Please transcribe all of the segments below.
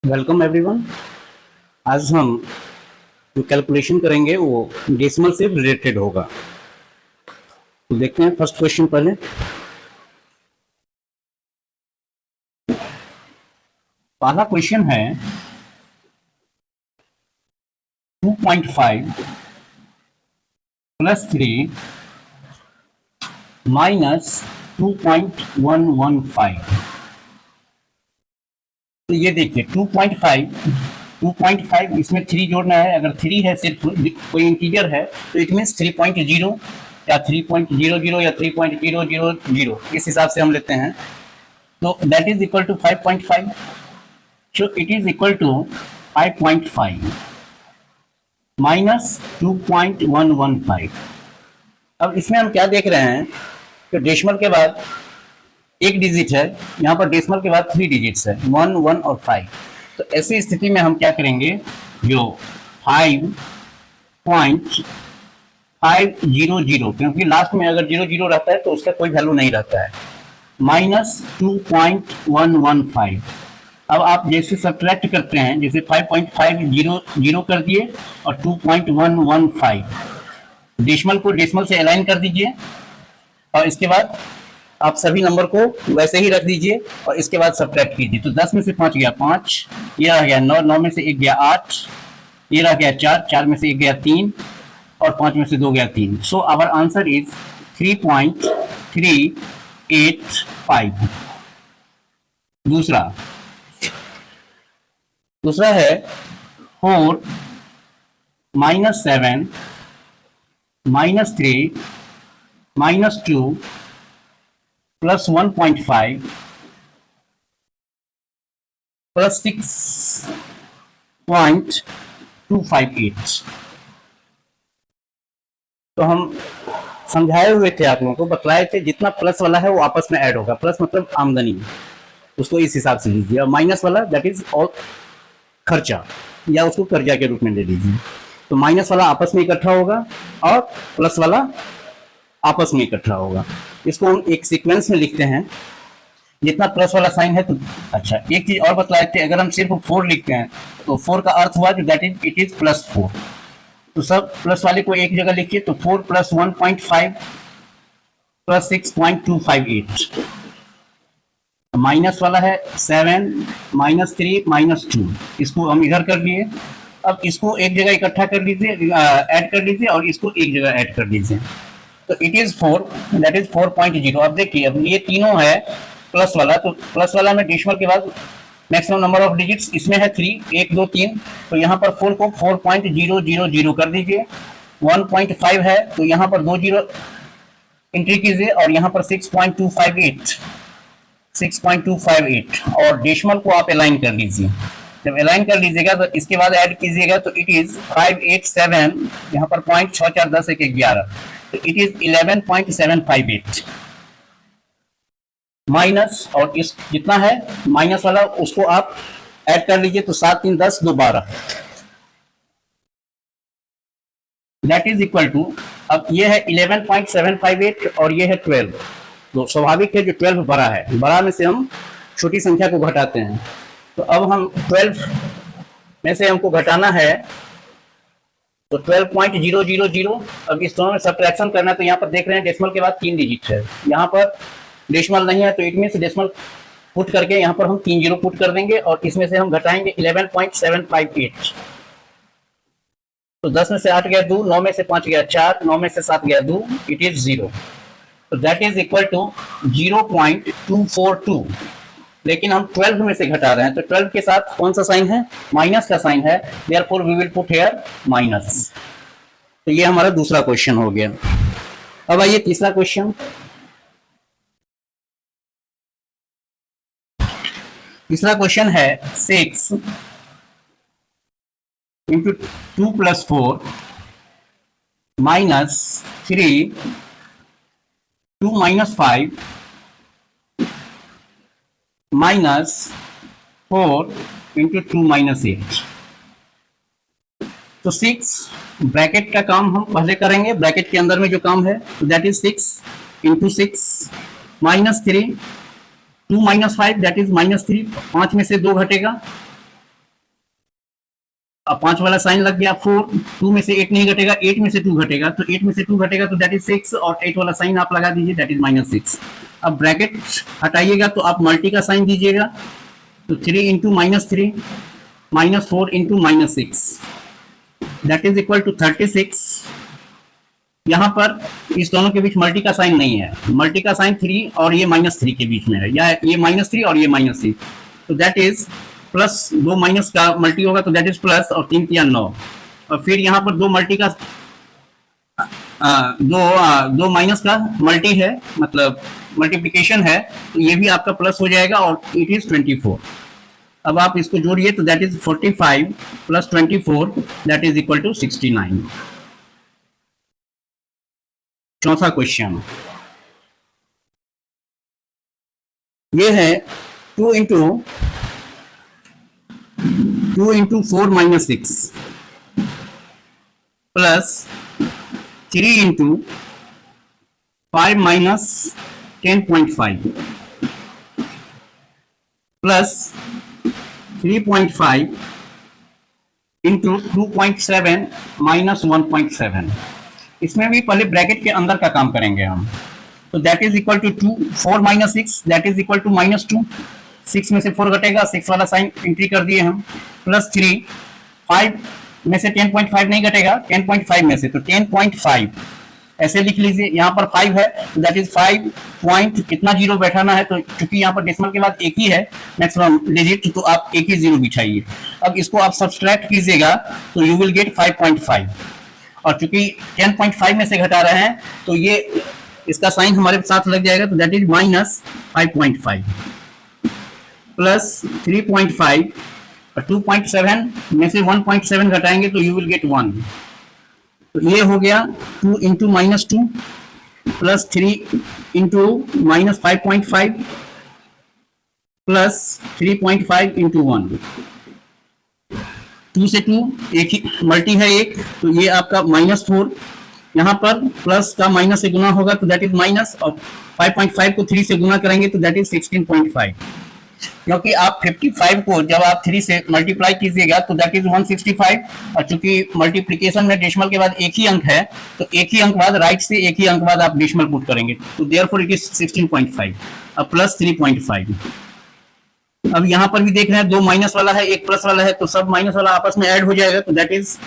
Welcome everyone. आज हम जो कैलकुलेशन करेंगे वो डेसिमल से रिलेटेड होगा। तो देखते हैं फर्स्ट क्वेश्चन पहले। पहला क्वेश्चन है 2.5 प्लस 3 माइनस 2.115। तो ये देखिए 2.5 इसमें 3 जोड़ना है। अगर 3 है, सिर्फ कोई इंटीजर है तो इट मीन्स 3.0 या 3.00 या 3.000 इस हिसाब से हम लेते हैं। तो that is equal to 5.5। So it is equal to 5.5 minus 2.115। अब इसमें हम क्या देख रहे हैं कि डेसिमल के बाद एक डिजिट है, यहाँ पर डेसिमल के बाद 3 डिजिट्स है, 1, 1 और 5। तो ऐसी स्थिति में हम क्या करेंगे, जो 5.500, क्योंकि लास्ट में अगर 00 रहता है तो उसका कोई वैल्यू नहीं रहता है, माइनस 2.115। अब आप जैसे सब्ट्रैक्ट करते हैं, जैसे 5.500 कर दिए और 2.115, डेसिमल को डेसिमल से अलाइन कर दीजिए और इसके बाद आप सभी नंबर को वैसे ही रख दीजिए और इसके बाद सब्ट्रैक्ट कीजिए। तो 10 में से 5 गया 5, ये रह गया 9, 9 में से 1 गया 8, ये रह गया 4, 4 में से 1 गया 3 और 5 में से 2 गया 3। So our answer is 3.385। दूसरा है 4 minus 7 minus 3 minus 2 plus 1.5 plus 6.258। तो हम समझाए हुए थे, आप लोगों को बतलाए थे, जितना प्लस वाला है वो आपस में ऐड होगा। प्लस मतलब आमदनी, उसको इस हिसाब से लीजिए, और माइनस वाला दैट इज ऑल खर्चा, या उसको कर्जा के रूप में ले लीजिए। तो माइनस वाला आपस में इकट्ठा होगा और प्लस वाला आपस में इकट्ठा होगा। इसको हम एक सीक्वेंस में लिखते हैं, जितना प्लस वाला साइन है। तो अच्छा, एक चीज और बतलाए थे, अगर हम सिर्फ 4 लिखते हैं तो 4 का अर्थ हुआ that is it is plus 4। तो सब प्लस वाले को एक जगह लिखिए, तो 4 प्लस 1.5 प्लस 6.258। माइनस वाला है 7 माइनस 3 माइनस 2, इसको हम इधर कर लिए। अब इसको एक जगह इकट्ठा कर लीजिए, ऐड कर लीजिए, और इसको एक जगह ऐड कर लीजिए। तो इट इज 4, दैट इज 4.0। अब देखिए, अब ये तीनों है प्लस वाला, तो प्लस वाला में डेसिमल के बाद मैक्सिमम नंबर ऑफ डिजिट्स इसमें है 3, 1 2 3। तो यहाँ पर 4 को 4.000 कर दीजिए। 1.5 है तो यहाँ पर 2 जीरो एंट्री कीजिए, और यहाँ पर 6.258 और डेसिमल को आप अलाइन कर लीजिए। जब अलाइन कर लीजिएगा तो इसके बाद ऐड कीजिएगा, तो इट इज 587, यहाँ पर पॉइंट 6 4 10 1 11, तो इट इज 11.758 माइनस, और इस जितना है माइनस वाला उसको आप ऐड कर लीजिए। तो 7 3 10 2 12, दैट इज इक्वल टू, अब ये है 11.758 और ये है 12। तो स्वाभाविक है जो 12 बड़ा है, बड़ा में से हम छोटी संख्या को घटाते हैं। तो अब हम 12 में से हमको घटाना है, तो 12.000। अब इस दोनों में सब्ट्रैक्शन करना है, तो यहाँ पर देख रहे हैं डेसिमल के बाद 3 डिजिट है, यहाँ पर डेसिमल नहीं है, तो इट मीन्स डेसिमल पुट करके यहाँ पर हम 3 जीरो पुट कर देंगे, और इसमें से हम घटाएंगे 11.758। तो 10 में से 8 गया 2, 9 में से 5 गया 4, 9 में से 7 गया 2, इट इज 0। तो दैट इज इक्वल टू 0.242। लेकिन हम 12 में से घटा रहे हैं, तो 12 के साथ कौन सा साइन है, माइनस का साइन है, therefore we will put here minus. तो ये हमारा दूसरा क्वेश्चन हो गया। अब आइए तीसरा क्वेश्चन। तीसरा क्वेश्चन है 6 into 2 plus 4 minus 3 2 minus 5 minus 4 into 2 minus 8। तो 6 ब्रैकेट का काम हम पहले करेंगे, ब्रैकेट के अंदर में जो काम है, तो that is 6 into 6 minus 3 2 minus 5 that is minus 3, 5 में से 2 घटेगा, अब 5 वाला साइन लग गया, 4, 2 में से 8 नहीं घटेगा, 8 में से 2 घटेगा, तो 8 में से 2 घटेगा तो दैट इज 6, और 8 वाला साइन आप लगा दीजिए, दैट इज -6। अब ब्रैकेट हटाइएगा तो आप मल्टी का साइन दीजिएगा, तो 3 into -3 -4 into -6 that is equal to 36। यहाँ पर इस दोनों के बीच मल्टी का साइन नहीं है, मल्टी का साइन 3 और ये -3 के बीच में है, या ये -3 और ये -3, तो दैट इज प्लस, 2 माइनस का मल्टी होगा तो दैट इज प्लस, और 3 या 9, और फिर यहाँ पर 2 मल्टी का दो माइनस का मल्टी है, मतलब मल्टीप्लिकेशन है, तो ये भी आपका प्लस हो जाएगा, और इट इज 24। अब आप इसको जोड़िए तो that is 45 plus 24 that is equal to 69। चौथा क्वेश्चन ये है 2 into 4 minus 6 plus 3 into 5 minus 10.5 plus 3.5 into 2.7 minus 1.7। इसमें भी पहले ब्रैकेट के अंदर का काम करेंगे हम, तो that is equal to 2, 4 minus 6 that is equal to -2, 6 में से 4 घटेगा, 6 वाला साइन एंट्री कर दिए हम, प्लस 3, 5 में से 10.5 नहीं घटेगा, 10.5 में से, तो 10.5 ऐसे लिख लीजिए। यहाँ पर 5 है दैट इज 5 पॉइंट कितना जीरो बैठाना है, तो चूंकि यहाँ पर डेसिमल के बाद एक ही है मैक्सिमम डिजिट, तो आप एक ही जीरो बिछाइए। अब इसको आप सब्सट्रैक्ट कीजिएगा तो यू विल गेट 5.5, और चूंकि 10.5 में से घटा रहे हैं तो ये इसका साइन हमारे साथ लग जाएगा, तो दैट इज -5.5 प्लस 3.5 और 2.7 में से 1.7 घटाएंगे तो यू विल गेट 1, तो ये हो गया 2 into -2 plus 3 into -5.5 plus 3.5 into 1, 2 से 2 एक ही मल्टी है एक, तो ये आपका -4, यहाँ पर प्लस का माइनस से गुना होगा तो दैट इज माइनस, और 5.5 को 3 से गुना करेंगे तो दैट इज 16.5, क्योंकि आप 55 को जब आप 3 से मल्टीप्लाई कीजिएगा तो दैट इज 165, और चूंकि मल्टीप्लिकेशन में डेसिमल के बाद एक ही अंक है, तो एक ही अंक बाद राइट से एक ही अंक बाद आप डेसिमल पुट करेंगे, तो देयरफॉर इट इज 16.5 अब प्लस 3.5। अब यहाँ पर भी देख रहे हैं 2 माइनस वाला है, एक प्लस वाला है, तो सब माइनस वाला आपस में ऐड हो जाएगा, तो दैट इज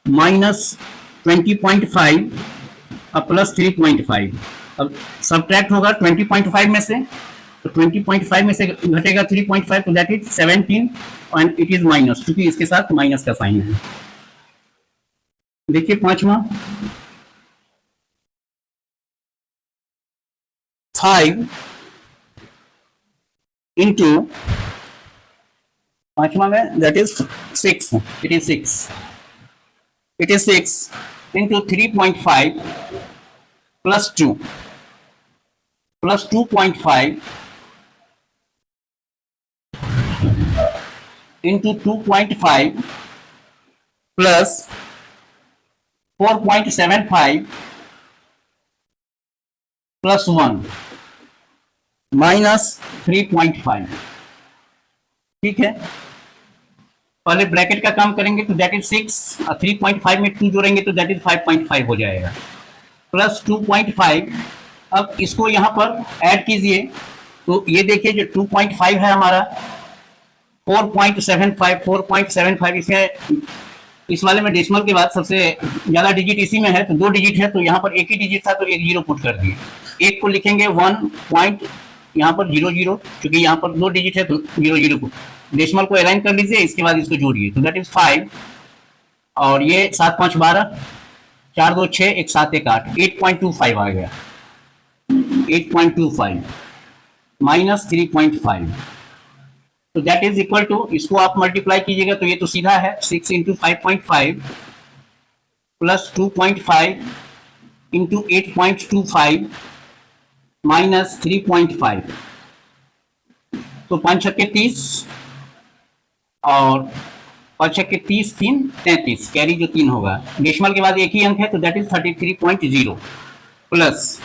-20.5 अब प्लस 3.5। अब सब्ट्रैक्ट होगा 20.5 में से, तो 20.5 में से घटेगा 3.5, तो that is 17, and it is minus, क्योंकि इसके साथ माइनस का साइन है। देखिए पांचवा, 5 इंटू, पांचवा में that is 6, it is 6 into 3.5 plus 2 plus 2.5 into 2.5 plus 4.75 plus 1 minus 3.5। ठीक है, पहले ब्रैकेट का काम करेंगे तो दैट इज 6, और 3.5 में 2 जोड़ेंगे तो दैट इज 5.5 हो जाएगा, प्लस 2.5। अब इसको यहाँ पर ऐड कीजिए तो ये देखिए जो 2.5 है हमारा 4.75 इसमें, इस वाले में डेसिमल के बाद सबसे ज्यादा डिजिट इसी में है, तो 2 डिजिट है, तो यहाँ पर एक ही डिजिट था तो एक जीरो पुट कर दिए, एक को लिखेंगे 1 पॉइंट यहाँ पर 00, क्योंकि यहाँ पर 2 डिजिट है तो 00 को डेसिमल को अलाइन कर लीजिए, इसके बाद इसको जोड़िए तो दैट इज 5, और ये 7 5 12, 4 2 6, 1 7 1 8, 8.25 आ गया, 8.25 माइनस 3.5, तो दैट इज इक्वल टू, इसको आप मल्टीप्लाई कीजिएगा तो ये तो सीधा है 6 इंटू 5.5 प्लस 2.5 इंटू 8.25 माइनस 3.5, तो 5 छक्के 30 और 5 छक्के 30, 3 33, कैरी जो 3 होगा, डेसिमल के बाद एक ही अंक है तो दैट इज 33.0 प्लस,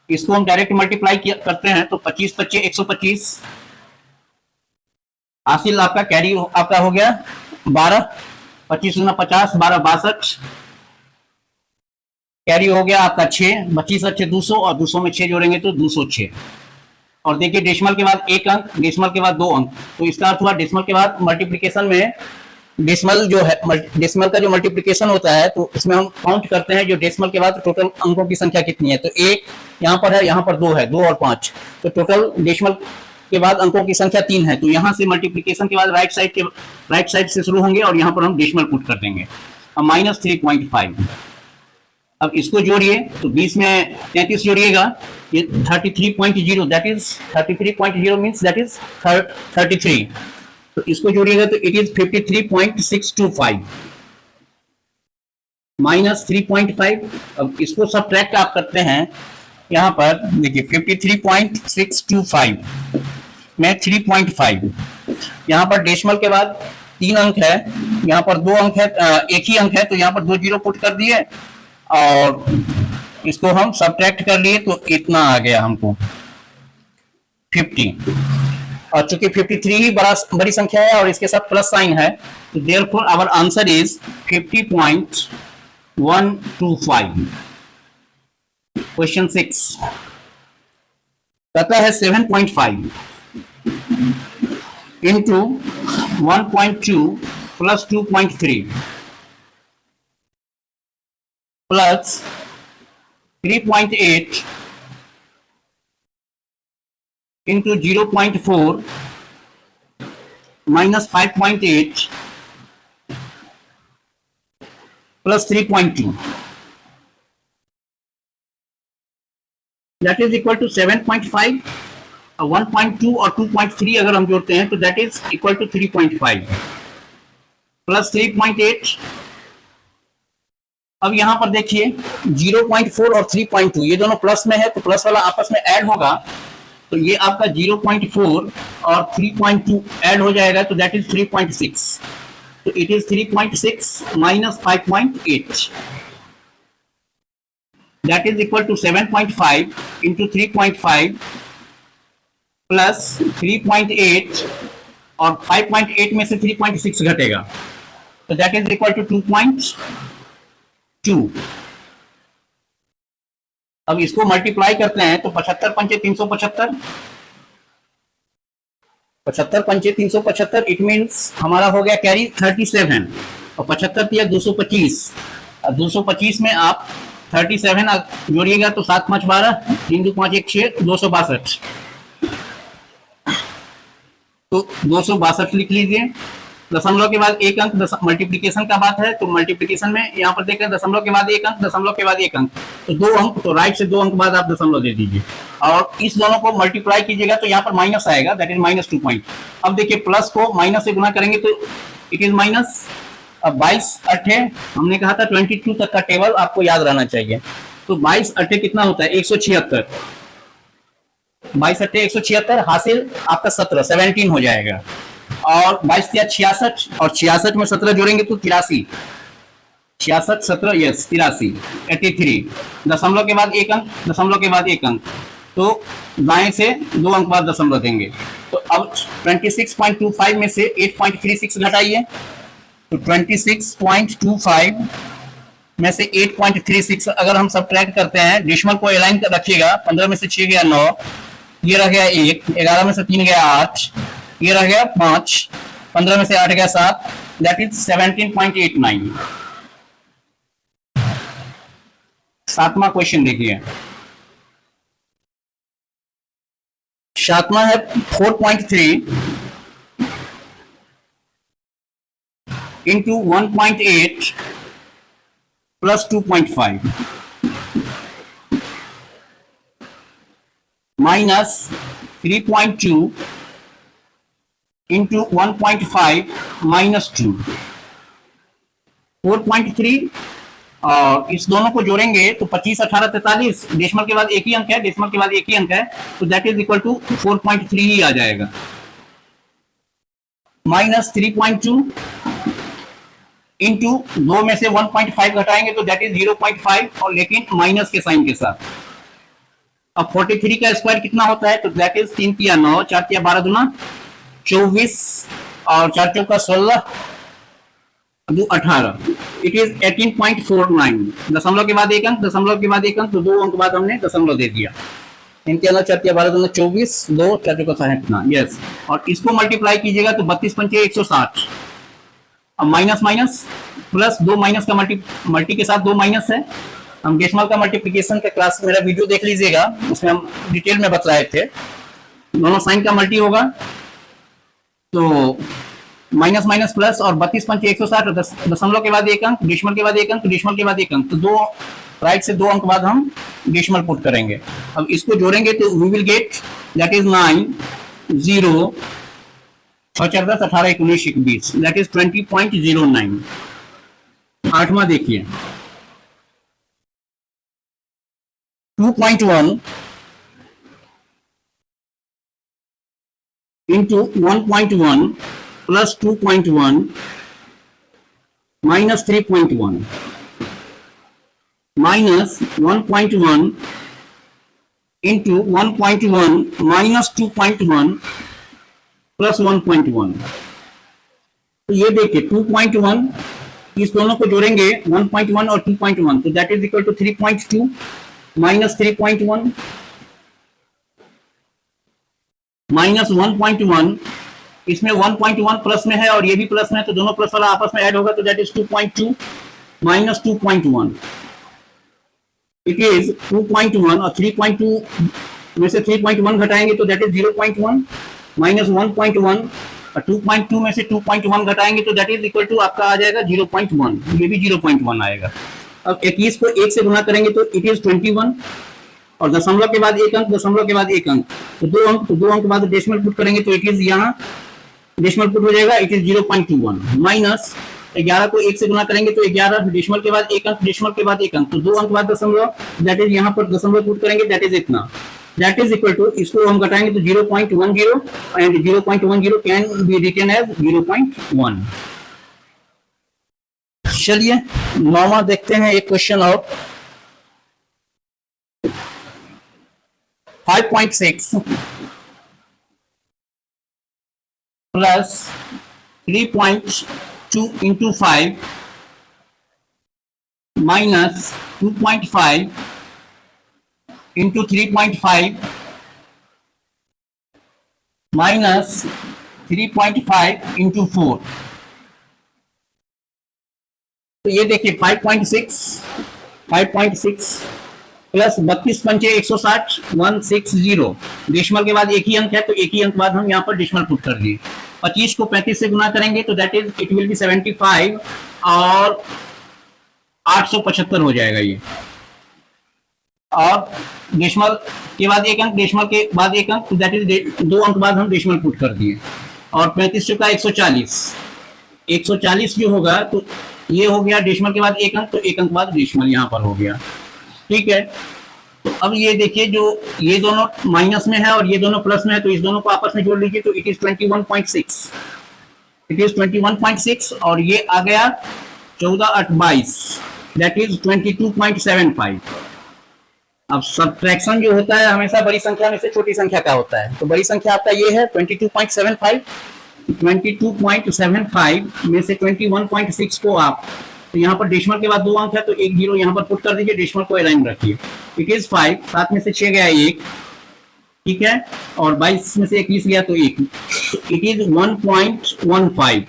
इसको हम डायरेक्ट मल्टीप्लाई करते हैं तो 25 25 125, हासिल आपका कैरी आपका हो गया 12, 25 गुना 50, 12 62, कैरी हो गया आपका 6, 25 अच्छे 200 और 200 में 6 जोड़ेंगे तो 206। और देखिए डेसिमल के बाद एक अंक, डेसिमल के बाद 2 अंक, तो इसका अर्थ हुआ डेसिमल के बाद मल्टीप्लिकेशन में डेसिमल जो है, डेसिमल का जो मल्टीप्लिकेशन होता है तो इसमें हम काउंट करते हैं जो डेसिमल के बाद टोटल अंकों की संख्या कितनी है। तो 1 यहाँ पर है, यहाँ पर 2 है, 2 और 5, तो टोटल डेसिमल के बाद अंकों की संख्या 3 है। तो यहाँ से मल्टीप्लिकेशन के बाद राइट साइड से शुरू होंगे और यहाँ पर हम डेसिमल पुट कर देंगे। अब -3.5, अब इसको जोड़िए तो 20 में 33 जोड़िएगा, ये 33.0, that is 33.0 means that is 33, तो इसको जोड़िएगा तो इट इज 53.625 -3.5। अब इसको सब्ट्रैक्ट आप करते हैं, यहाँ पर देखिए 53.625 में 3.5, यहाँ पर डेसिमल के बाद 3 अंक है, यहाँ पर 2 अंक है, एक ही अंक है, तो यहाँ पर 2 जीरो पुट कर दिए और इसको हम सब्ट्रैक्ट कर लिए तो इतना आ गया हमको 50। और चूंकि 53 ही बड़ी संख्या है और इसके साथ प्लस साइन है, तो therefore our answer is 50.125। Question 6 कहता है 7.5 into 1.2 plus 2.3 plus 3.8 into 0.4 minus 5.8 plus 3.2, that is equal to 7.5, 1.2 और 2.3 अगर हम जोड़ते हैं तो that is equal to 3.5 plus 3.8। अब यहां पर देखिए 0.4 और 3.2 ये दोनों प्लस में है, तो प्लस वाला आपस में ऐड होगा, तो ये आपका 0.4 और 3.2 ऐड हो जाएगा तो दैट इज 3.6, तो it is 3.6 minus 5.8, that is equal to 7.5 into 3.5 plus 3.8 और 5.8 में से 3.6 घटेगा तो दैट इज इक्वल टू 2.2। अब इसको मल्टीप्लाई करते हैं तो 75 पंचे 375, 75 पंचे 375, इट मीन्स हमारा हो गया कैरी 37 और 75 दिया 225, और 225 में आप 37 जोड़िएगा तो 7 5 12, 3 2 5 1 6, 262, तो 262 लिख लीजिए। दशमलव के बाद एक अंक, मल्टीप्लिकेशन का बात है तो मल्टीप्लिकेशन में यहाँ पर देख रहे हैं दशमलव के बाद एक अंक, दशमलव के बाद एक अंक, तो 2 अंक, तो राइट से 2 अंक बाद आप दशमलव दे दीजिए और इस दोनों को मल्टीप्लाई कीजिएगा तो यहाँ पर माइनस आएगा, दैट इज -2 पॉइंट। अब देखिए प्लस को माइनस से गुना करेंगे तो इट इज माइनस। अब 22 अट्ठे हमने कहा था 22 तक का टेबल आपको याद रहना चाहिए, तो 22 अट्ठे कितना होता है 176, 22 अट्ठे 176 हासिल आपका 17 हो जाएगा, और 22 या 66 और 66 में 17 जोड़ेंगे तो 83, 66 17 यस 83, 83, दशमलव के बाद एक अंक, दशमलव के बाद एक अंक, तो दाएं से 2 अंक बाद दशमलव देंगे। तो अब 26.25 में से 8.36 घटाइए, तो 26.25 में से 8.36 अगर हम सब्ट्रैक्ट करते हैं, डेसिमल को अलाइन कर रखिएगा, 15 में से 6 गया 9, ये रह गया 1, 11 में से 3 गया 8, ये रह गया 5, 15 में से 8 गया 7, दैट इज 17.89। सातवां क्वेश्चन देखिए, सातवां है 4.3 into 1.8 plus 2.5 minus 3.2 into 1.5 minus 2, 4.3 और इस दोनों को जोड़ेंगे तो 25 18 43, डेसिमल के बाद एक ही अंक है, डेसिमल के बाद एक ही अंक है, तो दैट इज इक्वल टू 4.3 ही आ जाएगा, माइनस 3.2 इंटू 2 में से 1.5 घटाएंगे तो दैट इज 0.5 और लेकिन माइनस के साइन के साथ। अब 43 का स्क्वायर कितना होता है, तो दैट इज 3 तिया 9, 4 तिया 12 दूना 24 और 4 चौका 16, दो 18, इट इज 18.49। दशमलव के बाद एक अंक, दशमलव के बाद एक अंक, तो 2 अंक बाद हमने दशमलव दे दिया। इनके अंदर 4 12 दूना 24, 2 4 का 60 यस। और इसको मल्टीप्लाई कीजिएगा तो 32 पंचे 160। अब माइनस माइनस प्लस, 2 माइनस का मल्टी के साथ 2 माइनस है। हम डेसिमल का मल्टीप्लिकेशन का क्लास मेरा वीडियो देख लीजिएगा, उसमें हम डिटेल में बतलाए थे। दोनों साइन का मल्टी होगा तो माइनस माइनस प्लस, और 32 पंचे 160, दशमलव के बाद एक अंक, डेसिमल के बाद एक अंक, डेसिमल के बाद एक अंक, तो 2 राइट से 2 अंक बाद हम डेसिमल पुट करेंगे। अब इसको जोड़ेंगे तो we will get that is 9 0 और 4 10 18 19 21, दैट इज 20.09। आठवां देखिए 2.1 into 1.1 plus 2.1 minus 3.1 minus 1.1 into 1.1 minus 2.1 plus 1.1। तो ये देखिए 2.1, इस दोनों को जोड़ेंगे 1.1 और 2.1, तो that is equal to 3.2 minus 3.1 minus 1.1, इसमें 1.1 प्लस में है और ये भी प्लस में है, तो दोनों प्लस वाला आपस में ऐड होगा, तो that is 2.2 minus 2.1, it is 2.1 और 3.2 में से 3.1 घटाएंगे तो दैट इज 0.1 माइनस 1.1 और 2.2 में से 2.1 घटाएंगे तो दैट इज इक्वल टू आपका आ जाएगा 0.1, ये भी 0.1 आएगा। अब 21 को 1 से गुना करेंगे तो इट इज 21, और दशमलव के बाद एक अंक, दशमलव के बाद एक अंक, तो 2 अंक, तो 2 अंक बाद डेसिमल पुट करेंगे तो इट इज यहाँ डेसिमल पुट हो जाएगा, इट इज 0.21 माइनस 11 को 1 से गुना करेंगे तो 11, डेसिमल के बाद एक अंक, डेसिमल के बाद एक अंक, तो 2 अंक बाद दशमलव, दैट इज यहाँ पर दशमलव पुट करेंगे, दैट इज इतना, दैट इज इक्वल टू, इसको हम घटाएंगे तो 0.10 and 0.10 can be written as 0.1। चलिए 9वां देखते हैं, एक क्वेश्चन और 5.6 plus 3.2 into 5 minus 2.5 into 3.5 minus 3.5 into 4। तो ये देखिए 5.6 प्लस 32 पंचे 160 160, डेसिमल के बाद एक ही अंक है तो एक ही अंक बाद हम यहाँ पर डेसिमल पुट कर दिए। 25 को 35 से गुना करेंगे तो that is it will be 75 और 875 हो जाएगा ये। और डेसिमल के बाद एक अंक, डेसिमल के बाद एक अंक, तो दैट इज 2 अंक बाद हम डेसिमल पुट कर दिए। और 35 चुका 140 जो होगा तो ये हो गया डेसिमल के बाद एक अंक, तो एक अंक बाद डेसिमल यहाँ पर हो गया, ठीक है। तो अब ये देखिए जो ये दोनों माइनस में है और ये दोनों प्लस में है, तो इस दोनों को आपस में जोड़ लीजिए तो इट इज 21.6, इट इज 21.6 और ये आ गया 14 8 22, दैट इज 22.75। अब सब्ट्रैक्शन जो होता है हमेशा बड़ी संख्या में से छोटी संख्या का होता है, तो बड़ी संख्या आपका ये है 22.75, 22.75 में से 21.6 को आप, तो यहाँ पर डेसिमल के बाद 2 अंक है तो एक 0 यहाँ पर पुट कर दीजिए, डेसिमल को अलाइन रखिए, इट इज 5, 7 में से 6 गया 1, ठीक है, और 22 में से 21 गया तो 1, तो इट इज 1.15।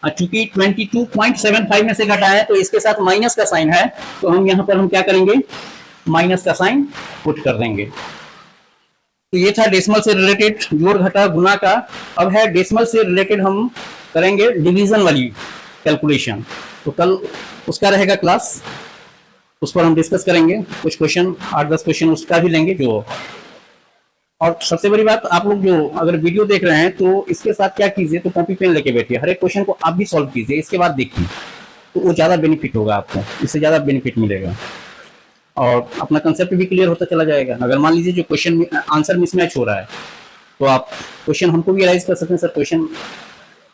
और चूंकि 22.75 में से घटा है तो इसके साथ माइनस का साइन है, तो हम यहाँ पर हम क्या करेंगे, माइनस का साइन पुट कर देंगे। तो ये था डेसिमल से रिलेटेड जोड़ घटा गुना का। अब है डेसिमल से रिलेटेड हम करेंगे डिवीजन वाली कैलकुलेशन, तो कल उसका रहेगा क्लास, उस पर हम डिस्कस करेंगे, कुछ क्वेश्चन 8-10 क्वेश्चन उसका भी लेंगे जो। और सबसे बड़ी बात, आप लोग जो अगर वीडियो देख रहे हैं तो इसके साथ क्या कीजिए, तो कॉपी पेन लेके बैठिए, हर एक क्वेश्चन को आप भी सॉल्व कीजिए, इसके बाद देखिए, तो वो ज़्यादा बेनिफिट होगा आपको, इससे ज़्यादा बेनिफिट मिलेगा और अपना कंसेप्ट भी क्लियर होता चला जाएगा। अगर मान लीजिए जो क्वेश्चन आंसर मिसमैच हो रहा है तो आप क्वेश्चन हमको भी एनालाइज कर सकते हैं, सर क्वेश्चन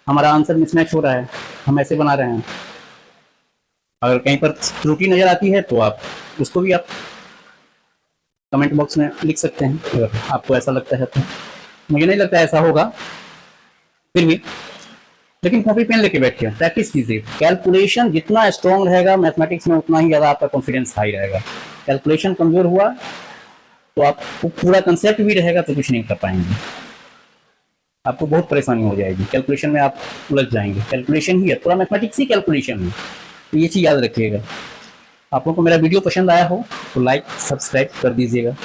हमारा आंसर मिसमैच हो रहा है, हम ऐसे बना रहे हैं, अगर कहीं पर त्रुटि नजर आती है तो आप उसको भी आप कमेंट बॉक्स में लिख सकते हैं, अगर आपको ऐसा लगता है तो। मुझे नहीं लगता ऐसा होगा, फिर भी लेकिन कॉपी पेन लेके बैठिए, प्रैक्टिस कीजिए। कैलकुलेशन जितना स्ट्रॉन्ग रहेगा मैथमेटिक्स में, उतना ही ज़्यादा आपका कॉन्फिडेंस हाई रहेगा। कैलकुलेशन कमजोर हुआ तो आपको पूरा कंसेप्ट भी रहेगा तो कुछ नहीं कर पाएंगे, आपको बहुत परेशानी हो जाएगी। कैलकुलेशन में आप उलझ जाएंगे। कैलकुलेशन ही है, पूरा मैथमेटिक्स ही कैलकुलेशन है, तो ये चीज़ याद रखिएगा। आप लोगों को मेरा वीडियो पसंद आया हो तो लाइक सब्सक्राइब कर दीजिएगा।